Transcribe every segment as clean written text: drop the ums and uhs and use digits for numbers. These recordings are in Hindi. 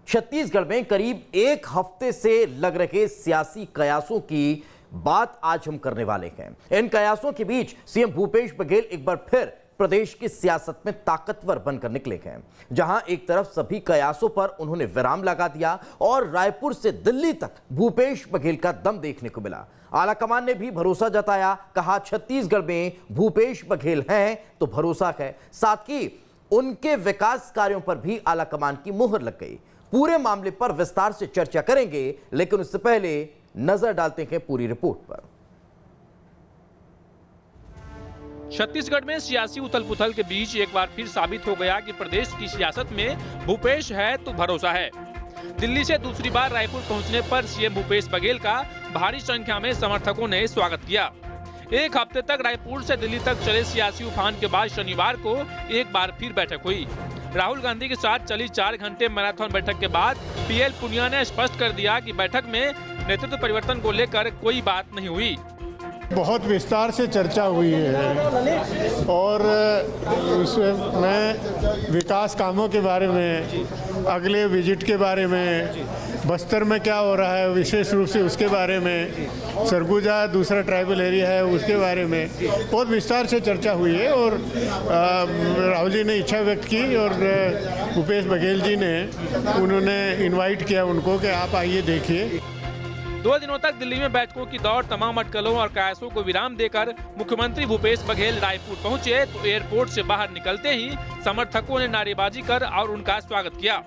छत्तीसगढ़ में करीब एक हफ्ते से लग रहे सियासी कयासों की बात आज हम करने वाले हैं। इन कयासों के बीच सीएम भूपेश बघेल एक बार फिर प्रदेश की सियासत में ताकतवर बनकर निकले हैं। जहां एक तरफ सभी कयासों पर उन्होंने विराम लगा दिया और रायपुर से दिल्ली तक भूपेश बघेल का दम देखने को मिला। आलाकमान ने भी भरोसा जताया, कहा छत्तीसगढ़ में भूपेश बघेल हैं तो भरोसा है। साथ ही उनके विकास कार्यों पर भी आलाकमान की मुहर लग गई। पूरे मामले पर विस्तार से चर्चा करेंगे, लेकिन उससे पहले नजर डालते हैं पूरी रिपोर्ट पर। छत्तीसगढ़ में सियासी उथल-पुथल के बीच एक बार फिर साबित हो गया कि प्रदेश की सियासत में भूपेश है तो भरोसा है। दिल्ली से दूसरी बार रायपुर पहुंचने पर सीएम भूपेश बघेल का भारी संख्या में समर्थकों ने स्वागत किया। एक हफ्ते तक रायपुर से दिल्ली तक चले सियासी उफान के बाद शनिवार को एक बार फिर बैठक हुई। राहुल गांधी के साथ चली 4 घंटे मैराथन बैठक के बाद पीएल पुनिया ने स्पष्ट कर दिया कि बैठक में नेतृत्व परिवर्तन को लेकर कोई बात नहीं हुई। बहुत विस्तार से चर्चा हुई है और उसमें विकास कामों के बारे में, अगले विजिट के बारे में, बस्तर में क्या हो रहा है विशेष रूप से उसके बारे में, सरगुजा दूसरा ट्राइबल एरिया है उसके बारे में बहुत विस्तार से चर्चा हुई है। और राहुल जी ने इच्छा व्यक्त की और भूपेश बघेल जी ने उन्होंने इनवाइट किया उनको कि आप आइए देखिए। 2 दिनों तक दिल्ली में बैठकों की दौड़ तमाम अटकलों और कयासों को विराम देकर मुख्यमंत्री भूपेश बघेल रायपुर पहुंचे तो एयरपोर्ट से बाहर निकलते ही समर्थकों ने नारेबाजी कर और उनका स्वागत किया।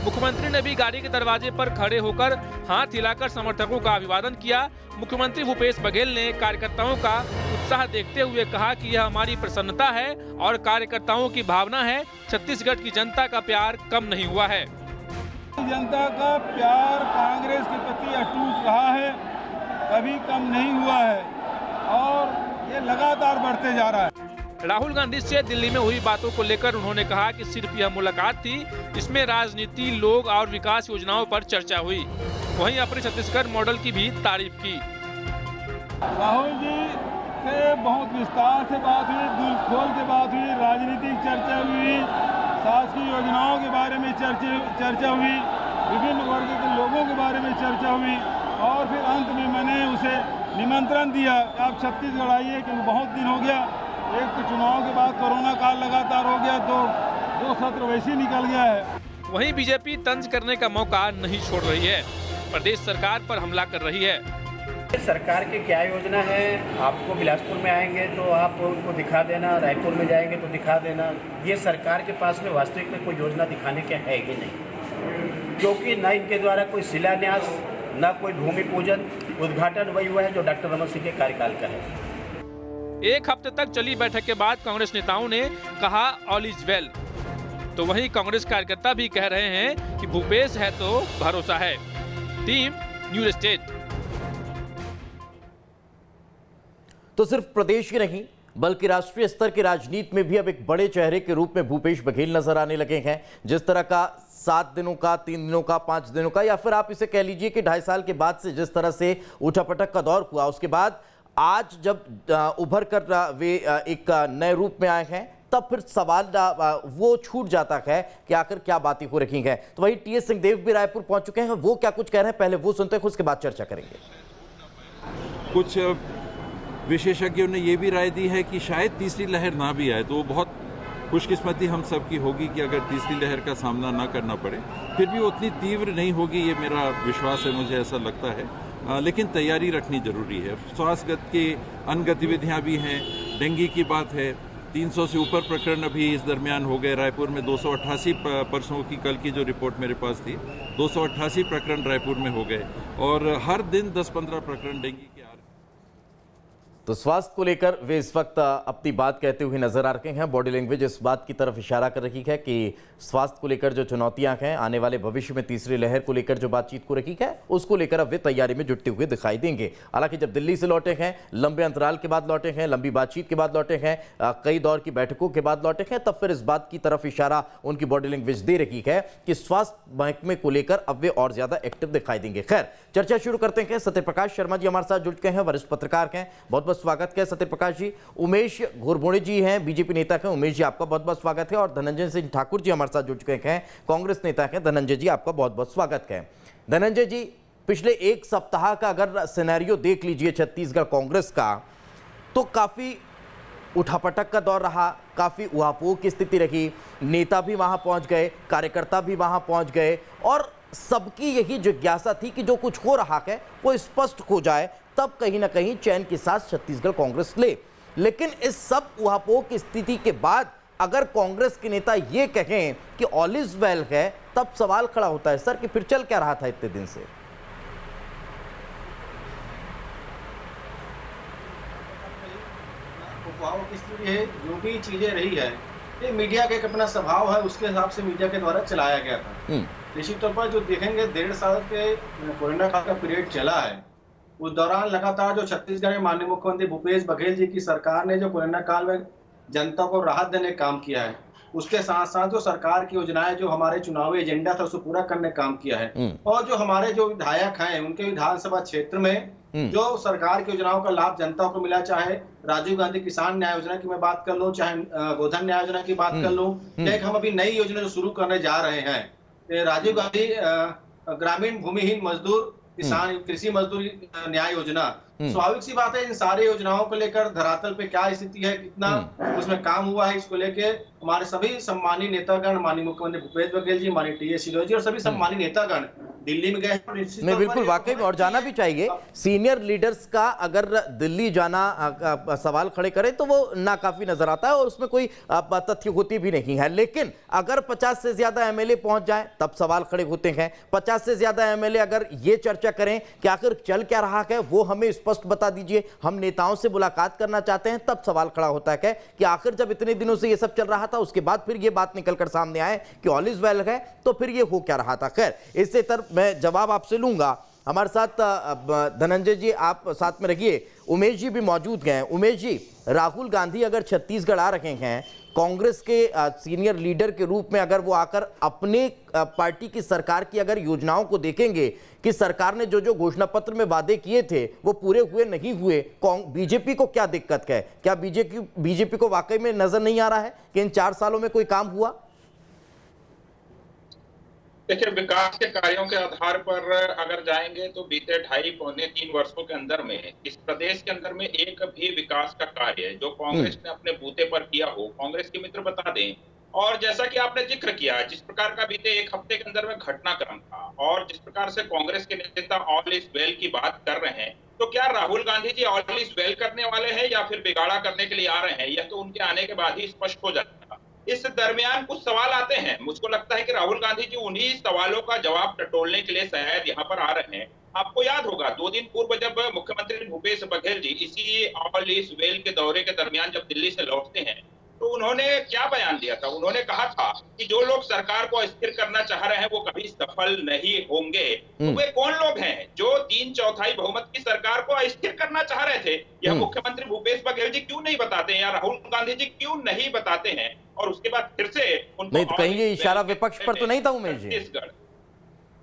मुख्यमंत्री ने भी गाड़ी के दरवाजे पर खड़े होकर हाथ हिलाकर समर्थकों का अभिवादन किया। मुख्यमंत्री भूपेश बघेल ने कार्यकर्ताओं का उत्साह देखते हुए कहा कि यह हमारी प्रसन्नता है और कार्यकर्ताओं की भावना है। छत्तीसगढ़ की जनता का प्यार कम नहीं हुआ है। जनता का प्यार कांग्रेस के प्रति अटूट रहा है, कभी कम नहीं हुआ है और ये लगातार बढ़ते जा रहा है। राहुल गांधी से दिल्ली में हुई बातों को लेकर उन्होंने कहा कि सिर्फ यह मुलाकात थी, इसमें राजनीति, लोग और विकास योजनाओं पर चर्चा हुई। वहीं अपने छत्तीसगढ़ मॉडल की भी तारीफ की। राहुल जी से बहुत विस्तार से बात हुई, दिल खोल के बात हुई, राजनीतिक चर्चा हुई, शासकीय योजनाओं के बारे में चर्चा हुई, विभिन्न वर्ग के लोगों के बारे में चर्चा हुई और फिर अंत में मैंने उसे निमंत्रण दिया कि आप छत्तीसगढ़ आइए, क्योंकि बहुत दिन हो गया। एक तो चुनाव के बाद कोरोना काल लगातार हो गया तो 2 सत्र वैसे ही निकल गया है। वहीं बीजेपी तंज करने का मौका नहीं छोड़ रही है, प्रदेश सरकार पर हमला कर रही है। सरकार की क्या योजना है, आपको बिलासपुर में आएंगे तो आप उनको दिखा देना, रायपुर में जाएंगे तो दिखा देना। ये सरकार के पास में वास्तविक में कोई योजना दिखाने के है ही नहीं, क्योंकि न इनके द्वारा कोई शिलान्यास, न कोई भूमि पूजन, उद्घाटन वही हुआ है जो डॉक्टर रमन सिंह के कार्यकाल का है। एक हफ्ते तक चली बैठक के बाद कांग्रेस नेताओं ने कहा ऑल इज वेल, तो वहीं कांग्रेस कार्यकर्ता भी कह रहे हैं कि भूपेश है तो भरोसा है। Team news state. तो सिर्फ प्रदेश ही नहीं बल्कि राष्ट्रीय स्तर की राजनीति में भी अब एक बड़े चेहरे के रूप में भूपेश बघेल नजर आने लगे हैं। जिस तरह का 7 दिनों का, 3 दिनों का, 5 दिनों का, या फिर आप इसे कह लीजिए कि 2.5 साल के बाद से जिस तरह से उठापटक का दौर हुआ, उसके बाद आज जब उभर कर वे एक नए रूप में आए हैं, तब फिर सवाल वो छूट जाता है कि आखिर क्या बातें हो रही हैं। तो वही टीएस सिंहदेव भी रायपुर पहुंच चुके हैं। वो क्या कुछ कह रहे हैं, पहले वो सुनते हैं, उसके बाद चर्चा करेंगे। कुछ विशेषज्ञों ने ये भी राय दी है कि शायद तीसरी लहर ना भी आए, तो वो बहुत खुशकिस्मती हम सब की होगी कि अगर तीसरी लहर का सामना ना करना पड़े। फिर भी उतनी तीव्र नहीं होगी, ये मेरा विश्वास है, मुझे ऐसा लगता है। लेकिन तैयारी रखनी जरूरी है। स्वास्थ्य की अन्य गतिविधियाँ भी हैं, डेंगू की बात है, 300 से ऊपर प्रकरण अभी इस दरमियान हो गए। रायपुर में 288 परसों की कल की जो रिपोर्ट मेरे पास थी, 288 प्रकरण रायपुर में हो गए और हर दिन 10-15 प्रकरण डेंगू के आ रहे। तो स्वास्थ्य को लेकर वे इस वक्त अपनी बात कहते हुए नजर आ रहे हैं। बॉडी लैंग्वेज इस बात की तरफ इशारा कर रही है कि स्वास्थ्य को लेकर जो चुनौतियां हैं, आने वाले भविष्य में तीसरी लहर को लेकर जो बातचीत हो रही है, उसको लेकर अब वे तैयारी में जुटते हुए दिखाई देंगे। हालांकि जब दिल्ली से लौटे हैं, लंबे अंतराल के बाद लौटे हैं, लंबी बातचीत के बाद लौटे हैं, कई दौर की बैठकों के बाद लौटे हैं, तब फिर इस बात की तरफ इशारा उनकी बॉडी लैंग्वेज दे रही है कि स्वास्थ्य महकमे को लेकर अब वे और ज्यादा एक्टिव दिखाई देंगे। खैर, चर्चा शुरू करते हैं। सत्यप्रकाश शर्मा जी हमारे साथ जुड़ गए हैं, वरिष्ठ पत्रकार हैं। बहुत बहुत स्वागत है सत्य प्रकाश जी। उमेश घोरबोड़े जी हैं, बीजेपी नेता हैं। उमेश जी आपका बहुत बहुत स्वागत है। और धनंजय सिंह ठाकुर जी हमारे साथ जुड़ चुके हैं, कांग्रेस नेता हैं। धनंजय जी आपका बहुत बहुत स्वागत है। धनंजय जी, पिछले एक सप्ताह का अगर सिनेरियो देख लीजिए छत्तीसगढ़ कांग्रेस का, तो काफी उठापटक का दौर रहा, काफी उहापोह की स्थिति रही। नेता भी वहां पहुंच गए, कार्यकर्ता भी वहां पहुंच गए और सबकी यही जिज्ञासा थी कि जो कुछ हो रहा है वो स्पष्ट हो जाए, तब कहीं ना कहीं चैन के साथ छत्तीसगढ़ कांग्रेस ले। लेकिन इस सब उहापोह की स्थिति के बाद अगर कांग्रेस के नेता ये कहें कि ऑल इज वेल है, तब सवाल खड़ा होता है सर कि फिर चल क्या रहा था इतने दिन से। अफवाहों की स्थिति है, जो भी चीजें रही है ये मीडिया का एक अपना स्वभाव है, उसके हिसाब से मीडिया के द्वारा चलाया गया था। निश्चित तौर पर जो देखेंगे 1.5 साल के कोरोना काल का पीरियड चला है, उस दौरान लगातार जो छत्तीसगढ़ में माननीय मुख्यमंत्री भूपेश बघेल जी की सरकार ने जो कोरोना काल में जनता को राहत देने का काम किया है, उसके साथ साथ जो सरकार की योजनाएं, जो हमारे चुनावी एजेंडा था उसको पूरा करने का काम किया है। और जो हमारे जो विधायक हैं उनके विधानसभा क्षेत्र में जो सरकार की योजनाओं का लाभ जनता को मिला, चाहे राजीव गांधी किसान न्याय योजना की मैं बात कर लूं, चाहे गोधन न्याय योजना की बात कर लूं, एक हम अभी नई योजना जो शुरू करने जा रहे हैं, राजीव गांधी ग्रामीण भूमिहीन मजदूर किसान कृषि मजदूर न्याय योजना। स्वाभाविक सी बात है, इन सारी योजनाओं को लेकर धरातल पे क्या स्थिति है, कितना उसमें काम हुआ है, इसको लेके हमारे सभी सम्मानीय नेतागण, माननीय मुख्यमंत्री भूपेश बघेल जी, माननीय टी.एस. सिंहदेव जी और सभी सम्मानीय नेतागण दिल्ली में गए। नहीं, बिल्कुल वाकई में, और जाना भी चाहिए। सीनियर लीडर्स का अगर दिल्ली जाना सवाल खड़े करे तो वो नाकाफी नजर आता है और उसमें कोई तथ्य होती भी नहीं है। लेकिन अगर 50 से ज्यादा एमएलए पहुंच जाए तब सवाल खड़े होते हैं। 50 से ज्यादा एमएलए अगर ये चर्चा करें कि आखिर चल क्या रहा है वो हमें स्पष्ट बता दीजिए, हम नेताओं से मुलाकात करना चाहते हैं, तब सवाल खड़ा होता है कि आखिर जब इतने दिनों से ये सब चल रहा था उसके बाद फिर ये बात निकलकर सामने आए कि ऑल इज वेल है, तो फिर ये हो क्या रहा था। खैर, इससे तरफ मैं जवाब आपसे लूंगा। हमारे साथ धनंजय जी आप साथ में रहिए, उमेश जी भी मौजूद हैं। उमेश जी, राहुल गांधी अगर छत्तीसगढ़ आ रहे हैं कांग्रेस के सीनियर लीडर के रूप में, अगर वो आकर अपने पार्टी की सरकार की अगर योजनाओं को देखेंगे कि सरकार ने जो जो घोषणा पत्र में वादे किए थे वो पूरे हुए नहीं हुए, बीजेपी को क्या दिक्कत है? क्या बीजेपी को वाकई में नजर नहीं आ रहा है कि इन 4 सालों में कोई काम हुआ? देखिए, विकास के कार्यों के आधार पर अगर जाएंगे तो बीते 2.5-3 वर्षों के अंदर में इस प्रदेश के अंदर में एक भी विकास का कार्य जो कांग्रेस ने अपने बूते पर किया हो, कांग्रेस के मित्र बता दें। और जैसा कि आपने जिक्र किया, जिस प्रकार का बीते एक हफ्ते के अंदर में घटनाक्रम था और जिस प्रकार से कांग्रेस के नेता ऑल इज वेल की बात कर रहे हैं, तो क्या Rahul Gandhi ji all is well करने वाले हैं या फिर बिगाड़ा करने के लिए आ रहे हैं? यह तो उनके आने के बाद ही स्पष्ट हो जाएगा। इस दरमियान कुछ सवाल आते हैं। मुझको लगता है कि राहुल गांधी जी उन्हीं सवालों का जवाब टटोलने के लिए शायद यहाँ पर आ रहे हैं। आपको याद होगा 2 दिन पूर्व जब मुख्यमंत्री भूपेश बघेल जी इसी ऑल इज वेल के दौरे के दरमियान जब दिल्ली से लौटते हैं तो उन्होंने क्या बयान दिया था? उन्होंने कहा था कि जो लोग सरकार को अस्थिर करना चाह रहे हैं वो कभी सफल नहीं होंगे। तो वे कौन लोग हैं जो 3/4 बहुमत की सरकार को अस्थिर करना चाह रहे थे? यह मुख्यमंत्री भूपेश बघेल जी क्यों नहीं बताते हैं या राहुल गांधी जी क्यों नहीं बताते हैं? और उसके बाद फिर से उनको नहीं, तो कहीं ये इशारा विपक्ष पर तो नहीं था उमेश जी? छत्तीसगढ़,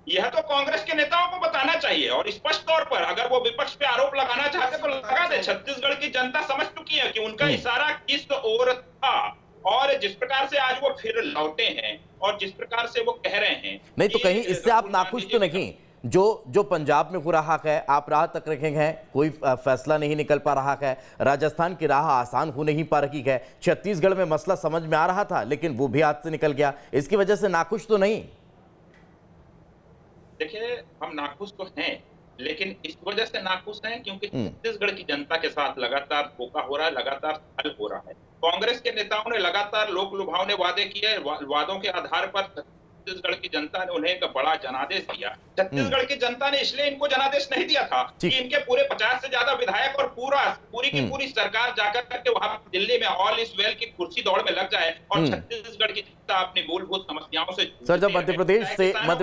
यह तो कांग्रेस के नेताओं को बताना चाहिए और स्पष्ट तौर पर अगर वो विपक्ष पे आरोप लगाना चाहते तो लगा दे। छत्तीसगढ़ की जनता समझ चुकी है कि उनका इशारा किस ओर था और जिस प्रकार से आज वो फिर लौटे हैं और जिस प्रकार से वो कह रहे हैं। नहीं, तो कहीं इससे आप नाखुश तो नहीं? जो पंजाब में हो रहा है, आप राह तक रखे हैं, कोई फैसला नहीं निकल पा रहा है। राजस्थान की राह आसान हो नहीं पा रही है। छत्तीसगढ़ में मसला समझ में आ रहा था लेकिन वो भी हाथ से निकल गया। इसकी वजह से नाखुश तो नहीं? देखिए, हम नाखुश तो हैं लेकिन इस वजह से नाखुश हैं क्योंकि छत्तीसगढ़ की जनता के साथ लगातार धोखा हो रहा है, लगातार हल हो रहा है। कांग्रेस के नेताओं ने लगातार लोक लुभावने वादे किए, वादों के आधार पर छत्तीसगढ़ की जनता ने उन्हें एक बड़ा जनादेश दिया। छत्तीसगढ़ की जनता ने इसलिए इनको जनादेश नहीं दिया था कि इनके पूरे 50 से ज्यादा विधायक और पूरी की पूरी सरकार जाकर के वहां दिल्ली में ऑल इज वेल की कुर्सी दौड़ में लग जाए और छत्तीसगढ़ की जनता अपनी मूलभूत समस्याओं से। सर, जब मध्य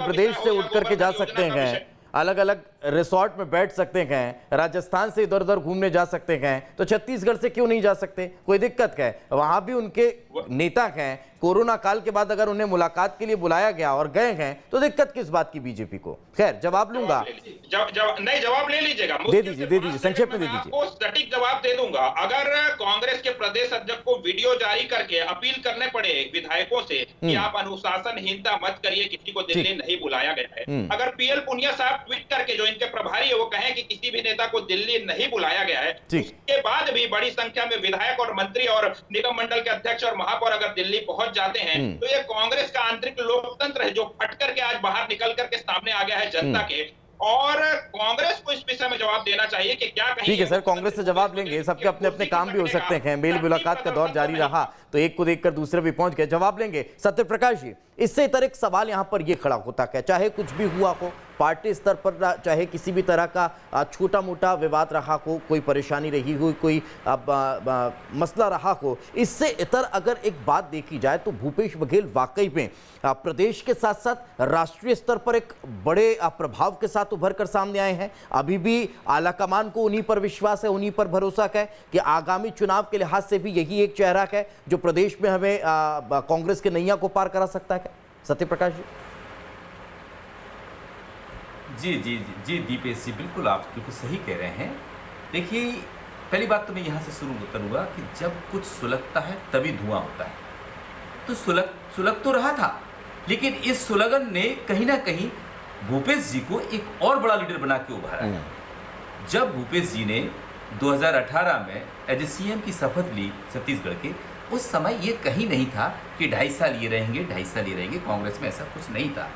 प्रदेश से उठ करके जा सकते हैं, अलग अलग रिसोर्ट में बैठ सकते हैं, राजस्थान से इधर उधर घूमने जा सकते हैं, तो छत्तीसगढ़ से क्यों नहीं जा सकते? कोई दिक्कत है? वहां भी उनके नेता हैं, कोरोना काल के बाद अगर उन्हें मुलाकात के लिए बुलाया गया और गए हैं तो दिक्कत किस बात की बीजेपी को? खैर, जवाब लूंगा। जवाब ले लीजिएगा, दे दीजिए, संक्षेप में दे दीजिए। आपको सटीक जवाब दे दूंगा। अगर कांग्रेस के प्रदेश अध्यक्ष को वीडियो जारी करके अपील करने पड़े विधायकों से कि आप अनुशासनहीनता मत करिए, किसी को दिल्ली नहीं बुलाया गया है, अगर पीएल पुनिया साहब ट्वीट करके, जो इनके प्रभारी है, वो कहें कि किसी भी नेता को दिल्ली नहीं बुलाया गया है, उसके बाद भी बड़ी संख्या में विधायक और मंत्री और निगम मंडल के अध्यक्ष और महापौर अगर दिल्ली पहुंच जाते हैं, तो ये कांग्रेस का आंतरिक लोकतंत्र है जो फट करके आज बाहर निकल करके सामने आ गया है जनता के। और कांग्रेस को इस विषय में जवाब देना चाहिए कि क्या कहीं। ठीक है सर, कांग्रेस से जवाब लेंगे, सबके अपने अपने काम भी हो सकते हैं, मेल मुलाकात का दौर जारी रहा तो एक को देखकर दूसरे भी पहुंच गए, जवाब लेंगे। सत्यप्रकाश जी, इससे इतर एक सवाल यहां पर यह खड़ा होता है, चाहे कुछ भी हुआ हो पार्टी स्तर पर, चाहे किसी भी तरह का छोटा मोटा विवाद रहा हो, कोई परेशानी रही हो, कोई मसला रहा हो, इससे इतर अगर एक बात देखी जाए तो भूपेश बघेल वाकई में प्रदेश के साथ साथ राष्ट्रीय स्तर पर एक बड़े प्रभाव के साथ उभर कर सामने आए हैं। अभी भी आला कमान को उन्हीं पर विश्वास है, उन्हीं पर भरोसा है कि आगामी चुनाव के लिहाज से भी यही एक चेहरा है जो प्रदेश में हमें कांग्रेस के नैया को पार करा सकता है। सत्यप्रकाश जी। जी दीपेश जी, बिल्कुल आप बिल्कुल सही कह रहे हैं। देखिए, पहली बात तो मैं यहाँ से शुरू करूँगा कि जब कुछ सुलगता है तभी धुआं होता है। तो सुलग तो रहा था, लेकिन इस सुलगन ने कहीं ना कहीं भूपेश जी को एक और बड़ा लीडर बना के उभारा है। जब भूपेश जी ने 2018 में एज सीएम की शपथ ली छत्तीसगढ़ के, उस समय ये कहीं नहीं था कि 2.5 साल ये रहेंगे, 2.5 साल ये रहेंगे, कांग्रेस में ऐसा कुछ नहीं था।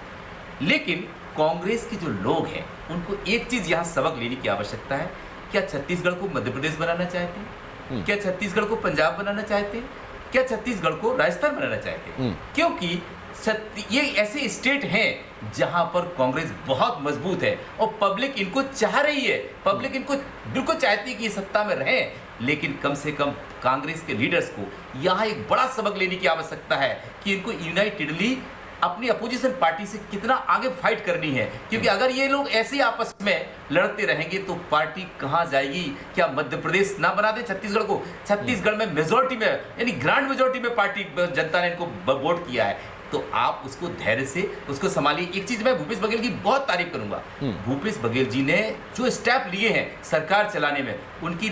लेकिन कांग्रेस के जो लोग हैं उनको एक चीज़ यहाँ सबक लेने की आवश्यकता है। क्या छत्तीसगढ़ को मध्य प्रदेश बनाना चाहते हैं? क्या छत्तीसगढ़ को पंजाब बनाना चाहते हैं? क्या छत्तीसगढ़ को राजस्थान बनाना चाहते हैं? क्योंकि ये ऐसे स्टेट हैं जहां पर कांग्रेस बहुत मजबूत है और पब्लिक इनको चाह रही है, पब्लिक इनको बिल्कुल चाहती है कि ये सत्ता में रहें। लेकिन कम से कम कांग्रेस के लीडर्स को यहाँ एक बड़ा सबक लेने की आवश्यकता है कि इनको यूनाइटेडली अपनी अपोजिशन पार्टी से कितना आगे फाइट करनी है, क्योंकि अगर ये लोग ऐसे आपस में लड़ते रहेंगे तो पार्टी कहाँ जाएगी। क्या मध्य प्रदेश ना बना दे छत्तीसगढ़ को? छत्तीसगढ़ में मेजोरिटी में, यानी ग्रांड मेजोरिटी में पार्टी जनता ने इनको वोट किया है, तो आप उसको धैर्य से उसको संभालिए। एक चीज मैं भूपेश बघेल की बहुत तारीफ करूंगा। भूपेश बघेल जी ने जो स्टेप लिए हैं सरकार चलाने में, उनकी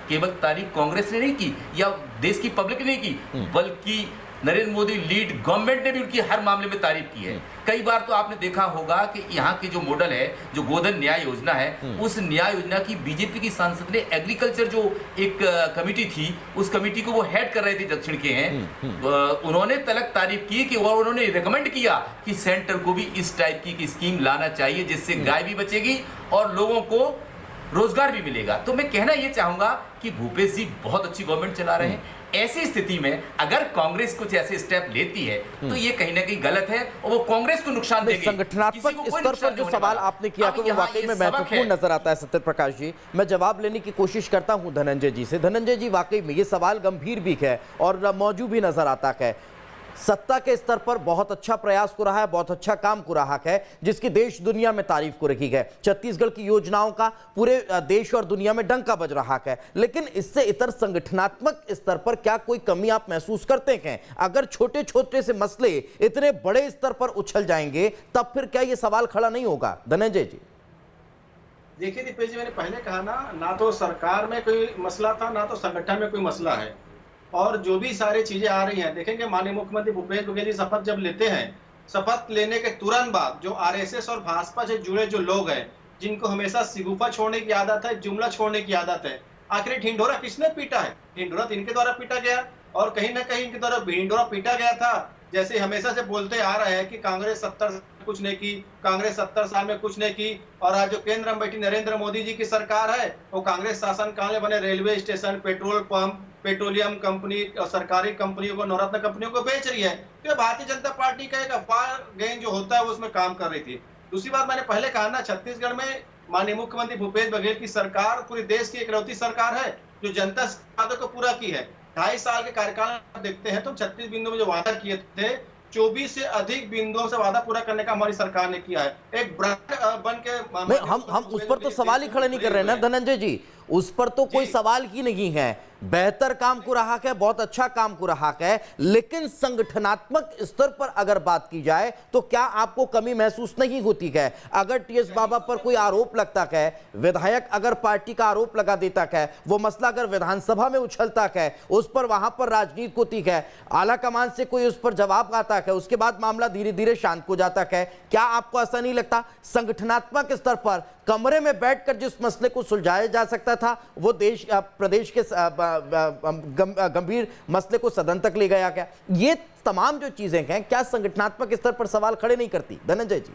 केवल तारीफ कांग्रेस ने नहीं की या देश की पब्लिक ने नहीं की, बल्कि नरेंद्र मोदी लीड गवर्नमेंट ने भी उनकी हर मामले में तारीफ की है। कई बार तो आपने देखा होगा कि यहाँ की जो मॉडल है, जो गोधन न्याय योजना है, उस न्याय योजना की बीजेपी की सांसद ने एग्रीकल्चर जो एक कमेटी थी, उस कमेटी को वो हेड कर रहे थे, दक्षिण के हैं, उन्होंने तलक तारीफ की कि और उन्होंने रिकमेंड किया कि सेंटर को भी इस टाइप की स्कीम लाना चाहिए जिससे गाय भी बचेगी और लोगों को रोजगार भी मिलेगा। तो मैं कहना ये चाहूंगा कि भूपेश जी बहुत अच्छी गवर्नमेंट चला रहे हैं। ऐसी स्थिति में अगर कांग्रेस कुछ ऐसे स्टेप लेती है तो ये कहीं ना कहीं गलत है और वो कांग्रेस को नुकसान देगी। संगठनात्मक स्तर पर जो सवाल आपने किया तो वो वाकई में महत्वपूर्ण नजर आता है। सत्यप्रकाश जी, मैं जवाब लेने की कोशिश करता हूं धनंजय जी से। धनंजय जी, वाकई में ये सवाल गंभीर भी है और मौजूद भी नजर आता है। सत्ता के स्तर पर बहुत अच्छा प्रयास हो रहा है, बहुत अच्छा काम हो रहा है, जिसकी देश दुनिया में तारीफ हो रही है। छत्तीसगढ़ की योजनाओं का पूरे देश और दुनिया में डंका बज रहा है। लेकिन इससे इतर संगठनात्मक स्तर पर क्या कोई कमी आप महसूस करते हैं? अगर छोटे छोटे से मसले इतने बड़े स्तर पर उछल जाएंगे तब फिर क्या यह सवाल खड़ा नहीं होगा? धनंजय जी। देखिए दीपेश जी, मैंने पहले कहा ना तो सरकार में कोई मसला था, ना तो संगठन में कोई मसला है। और जो भी सारी चीजें आ रही हैं, देखेंगे माननीय मुख्यमंत्री भूपेश बघेल जी शपथ जब लेते हैं, शपथ लेने के तुरंत बाद जो आरएसएस और भाजपा से जुड़े जो लोग हैं, जिनको हमेशा सिगुफा छोड़ने की आदत है, जुमला छोड़ने की आदत है, आखिर ढिंढोरा किसने पीटा है? ढिंढोरा तो इनके द्वारा पीटा गया और कहीं ना कहीं इनके द्वारा ढिंढोरा पीटा गया था। जैसे हमेशा से बोलते आ रहे हैं कि कांग्रेस 70 साल कुछ नहीं की, कांग्रेस 70 साल में कुछ नहीं की, और आज जो केंद्र में बैठी नरेंद्र मोदी जी की सरकार है, वो कांग्रेस शासन काल में बने railway station, petrol pump, petroleum company और सरकारी कंपनियों को, नवरत्न कंपनियों को बेच रही है। तो भारतीय जनता पार्टी का एक अफवाह गैंग जो होता है उसमें काम कर रही थी। दूसरी बात, मैंने पहले कहा ना, छत्तीसगढ़ में माननीय मुख्यमंत्री भूपेश बघेल की सरकार पूरे देश की इकलौती सरकार है जो जनता से वादों को पूरा की है। 2.5 साल के कार्यकाल देखते हैं तो 36 बिंदु में जो वादा किए थे, 24 से अधिक बिंदुओं से वादा पूरा करने का हमारी सरकार ने किया है। एक ब्रांड बन के नहीं, हम उस पर तो सवाल ही खड़े नहीं कर रहे हैं ना धनंजय जी, उस पर तो कोई सवाल ही नहीं है। बेहतर काम को रहा है, बहुत अच्छा काम को रहा है, लेकिन संगठनात्मक स्तर पर अगर बात की जाए तो क्या आपको कमी महसूस नहीं होती है? अगर टीएस बाबा पर कोई आरोप लगता है, विधायक अगर पार्टी का आरोप लगा देता है, वो मसला अगर विधानसभा में उछलता है, उस पर वहां पर राजनीति होती है, आला कमान से कोई उस पर जवाब आता है, उसके बाद मामला धीरे धीरे शांत हो जाता है, क्या आपको ऐसा नहीं लगता संगठनात्मक स्तर पर कमरे में बैठकर जिस मसले को सुलझाया जा सकता था, वो प्रदेश के गंभीर मसले को सदन तक ले गया गया? ये तमाम जो चीजें हैं, क्या संगठनात्मक स्तर पर सवाल खड़े नहीं करती धनंजय जी?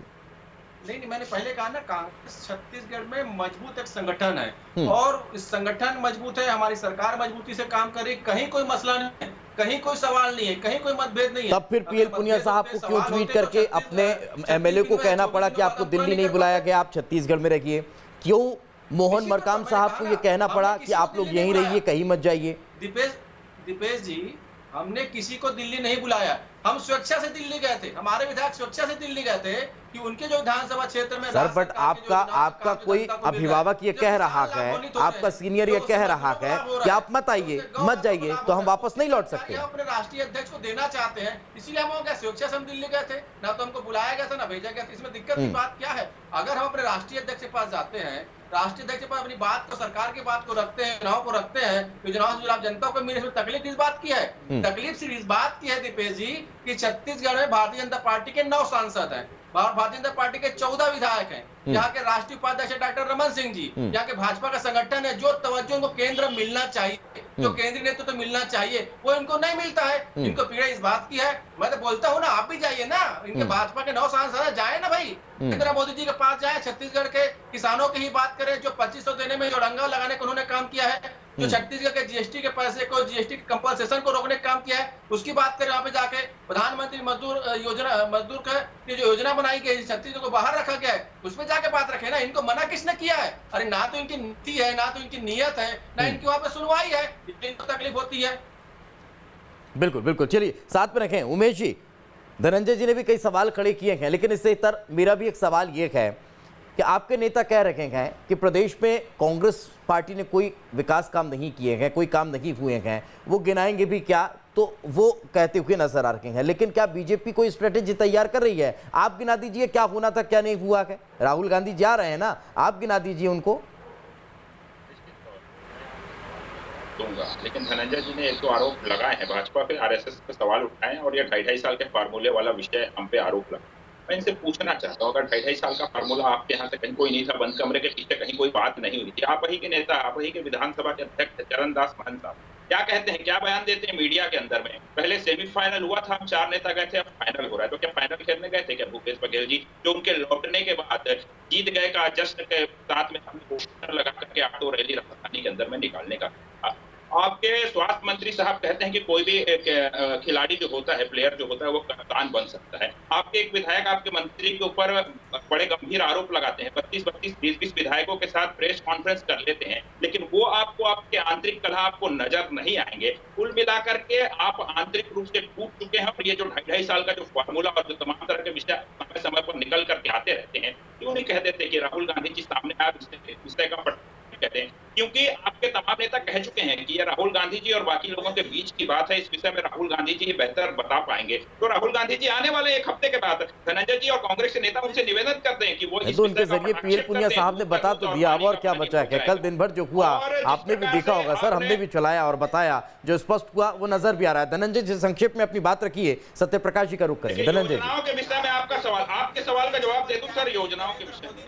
नहीं, मैंने पहले कहा ना, कांग्रेस छत्तीसगढ़ में मजबूत एक संगठन है और इस संगठन मजबूत है, हमारी सरकार मजबूती से काम कर रही, कहीं कोई मसला नहीं है, कहीं कोई सवाल नहीं है, कहीं कोई मतभेद नहीं है। तब फिर पीएल पुनिया साहब को क्यों ट्वीट करके अपने एमएलए को कहना पड़ा कि आपको दिल्ली नहीं बुलाया गया, आप छत्तीसगढ़ में रहिए? क्यों मोहन मरकाम साहब को ये कहना पड़ा कि आप लोग यहीं रहिए, कहीं मत जाइए? दीपेश जी, हमने किसी को दिल्ली नहीं बुलाया, हम स्वेच्छा से दिल्ली गए थे, हमारे विधायक स्वेच्छा से दिल्ली गए थे कि उनके जो विधानसभा क्षेत्र में सर, बट आपका कोई अभिभावक ये कह रहा है, आपका सीनियर ये कह रहा है कि आप मत आइए, मत जाइए, तो हम वापस नहीं लौट सकते? अपने राष्ट्रीय अध्यक्ष को देना चाहते हैं, इसीलिए हम स्वेच्छा से हम दिल्ली गए थे, ना तो हमको बुलाया गया था ना भेजा गया था। इसमें दिक्कत की बात क्या है? अगर हम अपने राष्ट्रीय अध्यक्ष के पास जाते हैं, राष्ट्रीय अध्यक्ष के पास अपनी बात को, सरकार की बात को रखते हैं, चुनाव को रखते हैं, तो चुनाव से आप जनता को मिले, तकलीफ इस बात की है, तकलीफ सिर्फ इस बात की है दीपेश जी कि छत्तीसगढ़ में भारतीय जनता पार्टी के 9 सांसद हैं, भारतीय जनता पार्टी के 14 विधायक हैं, यहाँ के राष्ट्रीय उपाध्यक्ष डॉक्टर रमन सिंह जी, यहाँ के भाजपा का संगठन है, जो तवज्जो उनको केंद्र मिलना चाहिए, जो केंद्रीय नेतृत्व तो मिलना चाहिए, वो इनको नहीं मिलता है। इनको पीड़ा इस बात की है, मैं तो बोलता हूँ ना, आप भी जाइए ना, इनके भाजपा के 9 सांसद जाए ना भाई, नरेंद्र मोदी जी के पास जाए, छत्तीसगढ़ के किसानों की ही बात करें, जो 2500 देने में जो रंगा लगाने का उन्होंने काम किया है, जो छत्तीसगढ़ के जीएसटी के पैसे को, जीएसटी कंपनसेशन को रोकने का काम किया है, उसकी बात करें। वहां पे जाके प्रधानमंत्री मजदूर की जो योजना बनाई गई, छत्तीसगढ़ को बाहर रखा गया है, उसमें जाके बात रखे ना। इनको मना किसने किया है? अरे ना तो इनकी नीति है, ना तो इनकी नीयत है, ना इनकी वहां पे सुनवाई है, इनको तकलीफ होती है। बिल्कुल बिल्कुल, चलिए साथ में रखें। उमेश जी, धनंजय जी ने भी कई सवाल खड़े किए हैं, लेकिन इससे इतर मेरा भी एक सवाल ये है कि आपके नेता कह रहे हैं कि प्रदेश में कांग्रेस पार्टी ने कोई विकास काम नहीं किए हैं, कोई काम नहीं हुए हैं, वो गिनाएंगे भी क्या, तो वो कहते हुए नजर आ रहे हैं। लेकिन क्या बीजेपी कोई स्ट्रेटेजी तैयार कर रही है? आप गिना दीजिए क्या होना था, क्या नहीं हुआ है। राहुल गांधी जा रहे हैं ना, आप गिना दीजिए उनको। दूंगा, लेकिन धनंजय जी ने एक 2 आरोप लगाए हैं भाजपा पे, आरएसएस पे सवाल उठाए हैं और ये 2.5 साल के फार्मूले वाला विषय हम पे आरोप लगा। मैं इनसे पूछना चाहता हूँ, अगर 2.5 साल का फार्मूला आपके यहाँ से कहीं कोई नहीं था, बंद कमरे के पीछे कहीं कोई बात नहीं हुई थी, आप वही के नेता, आप वही के विधानसभा के अध्यक्ष चरणदास महंत साहब क्या कहते हैं, क्या बयान देते हैं मीडिया के अंदर में? पहले सेमीफाइनल हुआ था, हम 4 नेता गए थे, अब फाइनल हो रहा है, तो क्या फाइनल खेलने गए थे क्या भूपेश बघेल जी, जो उनके लौटने के बाद जीत गए का जश्न के साथ में हमने पोस्टर लगा करके ऑटो रैली राजधानी के अंदर में निकालने का? आपके स्वास्थ्य मंत्री साहब कहते हैं कि कोई भी खिलाड़ी जो होता है, प्लेयर जो होता है, वो कप्तान बन सकता है। आपके एक विधायक आपके मंत्री के ऊपर बड़े गंभीर आरोप लगाते हैं, 32-32, 20-20 विधायकों के साथ प्रेस कॉन्फ्रेंस कर लेते हैं, लेकिन वो आपको, आपके आंतरिक कलह आपको नजर नहीं आएंगे। कुल मिलाकर के आप आंतरिक रूप से टूट चुके हैं और ये जो 2.5 साल का जो फार्मूला और जो तमाम तरह के विषय समय समय पर निकल करके आते रहते हैं, क्यों नहीं कह देते कि राहुल गांधी जी सामने आप विषय का कहते हैं? क्योंकि आपके तमाम नेता कह चुके हैं कि ये राहुल गांधी जी और बाकी लोगों के बीच की बात है, इस विषय में राहुल गांधी जी बेहतर बता पाएंगे। तो राहुल गांधी जी आने वाले 1 हफ्ते के बाद धनंजय जी और कांग्रेस के नेता उनसे निवेदन करते हैं कि वो तो उनके जरिए पीएल पुनिया साहब ने बता तो दिया, और क्या बचा है? कल दिन भर जो हुआ आपने भी देखा होगा सर, हमने भी चलाया और बताया, जो स्पष्ट हुआ वो नजर भी आ रहा है। धनंजय जी संक्षेप में अपनी बात रखिए, सत्यप्रकाश जी का रुख करेंगे। धनंजय योजनाओं के विषय में आपका सवाल, आपके सवाल का जवाब दे दूं सर, योजनाओं के विषय में।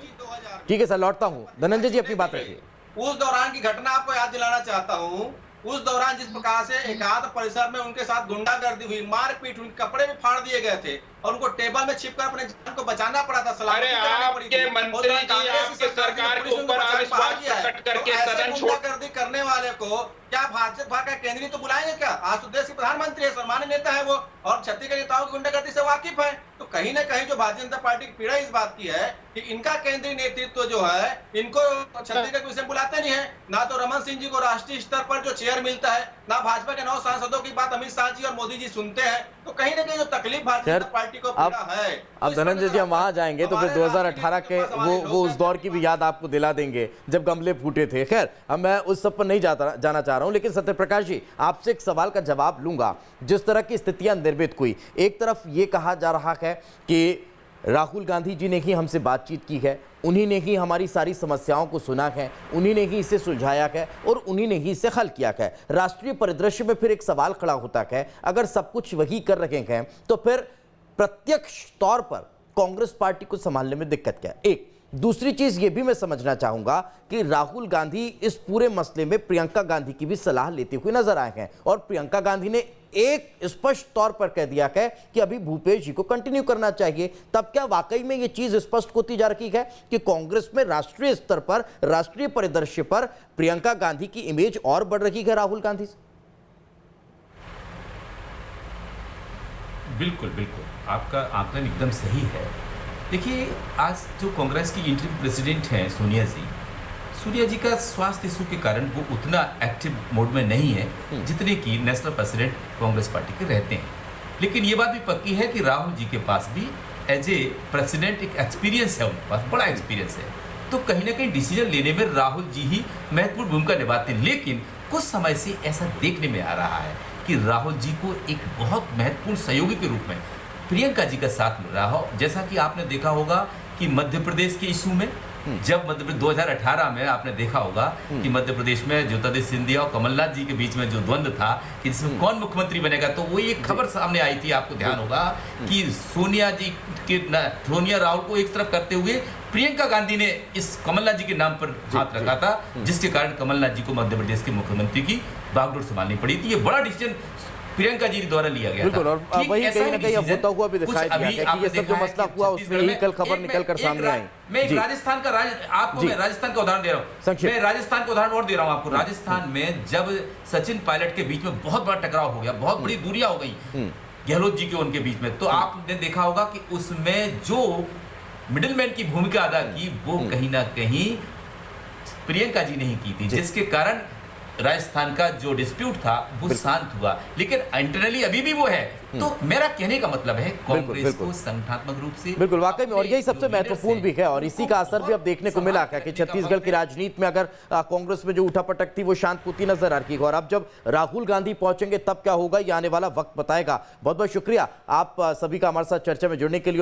ठीक है सर, लौटता हूँ। धनंजय जी अपनी बात रखिए। उस दौरान की घटना आपको याद दिलाना चाहता हूँ। उस दौरान जिस प्रकार से एकाध परिसर में उनके साथ गुंडागर्दी हुई, मारपीट हुई, कपड़े भी फाड़ दिए गए थे और उनको टेबल में छिपकर अपने जान को बचाना पड़ा था। अरे आपके मंत्री जी आपके सरकार के ऊपर अविश्वास प्रकट करके सदन गुंडागर्दी करने वाले वाले को क्या भाजपा का केंद्रीय तो बुलाएंगे क्या? आज तो देश के प्रधानमंत्री है, सम्मानित नेता है वो, और छत्तीसगढ़ नेताओं की गुंडागर्दी से वाकिफ है। तो कहीं ना कहीं जो भारतीय जनता पार्टी की पीड़ा इस बात की है कि इनका केंद्रीय नेतृत्व जो है इनको छत्तीसगढ़ के विषय में बुलाते नहीं है। ना तो रमन सिंह जी को राष्ट्रीय स्तर पर जो चेयर मिलता है, ना भाजपा के 9 सांसदों की बात अमित शाह जी और मोदी जी सुनते हैं। तो कहीं ना कहीं जो तकलीफ भारतीय जनता पार्टी को पीड़ा है। अब धनंजय जी हम वहां जाएंगे तो फिर 2018 के वो उस दौर की भी याद आपको दिला देंगे जब गमले फूटे थे। खैर अब मैं उस सब पर नहीं जाना चाह रहा हूं, लेकिन सत्यप्रकाश जी आपसे एक सवाल का जवाब लूंगा। जिस तरह की स्थितियां निर्मित हुई, एक तरफ ये कहा जा रहा है कि राहुल गांधी जी ने ही हमसे बातचीत की है, उन्हीं ने ही हमारी सारी समस्याओं को सुना है, उन्हीं ने ही इसे सुलझाया है और उन्हीं ने ही इसे हल किया है। राष्ट्रीय परिदृश्य में फिर एक सवाल खड़ा होता है, अगर सब कुछ वही कर रहे हैं तो फिर प्रत्यक्ष तौर पर कांग्रेस पार्टी को संभालने में दिक्कत क्या है? एक दूसरी चीज ये भी मैं समझना चाहूंगा कि राहुल गांधी इस पूरे मसले में प्रियंका गांधी की भी सलाह लेते हुए नजर आए हैं और प्रियंका गांधी ने एक स्पष्ट तौर पर कह दिया है कि अभी भूपेश जी को कंटिन्यू करना चाहिए। तब क्या वाकई में ये चीज स्पष्ट होती जा रही है कि कांग्रेस में राष्ट्रीय स्तर पर, राष्ट्रीय परिदृश्य पर प्रियंका गांधी की इमेज और बढ़ रही है राहुल गांधी से? बिल्कुल बिल्कुल, आपका आकलन एकदम सही है। देखिए, आज जो कांग्रेस की इंटरिम प्रेसिडेंट हैं सोनिया जी का स्वास्थ्य इशू के कारण वो उतना एक्टिव मोड में नहीं है जितने की नेशनल प्रेसिडेंट कांग्रेस पार्टी के रहते हैं। लेकिन ये बात भी पक्की है कि राहुल जी के पास भी एज ए प्रेसिडेंट एक एक्सपीरियंस है, उनके पास बड़ा एक्सपीरियंस है। तो कहीं ना कहीं डिसीजन लेने में राहुल जी ही महत्वपूर्ण भूमिका निभाते हैं। लेकिन कुछ समय से ऐसा देखने में आ रहा है कि राहुल जी को एक बहुत महत्वपूर्ण सहयोगी के रूप में प्रियंका जी का साथ मिल रहा हो। जैसा कि आपने देखा होगा कि मध्य प्रदेश के इशू में, जब मध्य प्रदेश 2018 में आपने देखा होगा कि मध्य प्रदेश में ज्योतिरादित्य सिंधिया और कमलनाथ जी के बीच में जो द्वंद्व था कि इसमें कौन मुख्यमंत्री बनेगा, तो वो एक खबर सामने आई थी, आपको ध्यान होगा कि सोनिया राहुल को एक तरफ करते हुए प्रियंका गांधी ने इस कमलनाथ जी के नाम पर हाथ रखा था, जिसके कारण कमलनाथ जी को मध्य प्रदेश के मुख्यमंत्री की बागडोर संभालनी पड़ी थी। ये बड़ा डिसीजन प्रियंका जी द्वारा लिया गया। बिल्कुल, और वही कहीं ना कहीं अब होता हुआ भी दिखाई दिया है कि ये सब जो मसला हुआ उसमें ही कल खबर निकल कर सामने आई। मैं एक राजस्थान का आपको मैं राजस्थान का उदाहरण दे रहा हूँ। मैं राजस्थान का उदाहरण और दे रहा हूँ आपको। राजस्थान में जब सचिन पायलट के बीच में बहुत बड़ा टकराव हो गया, बहुत बड़ी दूरियां हो गई गहलोत जी के उनके बीच में, तो आपने देखा होगा कि उसमें जो मिडिलमैन की भूमिका अदा की वो कहीं ना कहीं प्रियंका जी ने ही की थी, जिसके कारण राजस्थान का जो डिस्प्यूट था वो शांत हुआ। लेकिन इंटरनली अभी भी वो है। तो मेरा कहने का मतलब है कांग्रेस को संगठनात्मक रूप से बिल्कुल वाकई में, और यही सबसे महत्वपूर्ण भी है और इसी का असर भी अब देखने को मिला है कि छत्तीसगढ़ की राजनीति में अगर कांग्रेस में जो उठापटक थी वो शांत होती नजर आ रही है। और अब जब राहुल गांधी पहुंचेंगे तब क्या होगा ये आने वाला वक्त बताएगा। बहुत बहुत शुक्रिया आप सभी का हमारे साथ चर्चा में जुड़ने के लिए।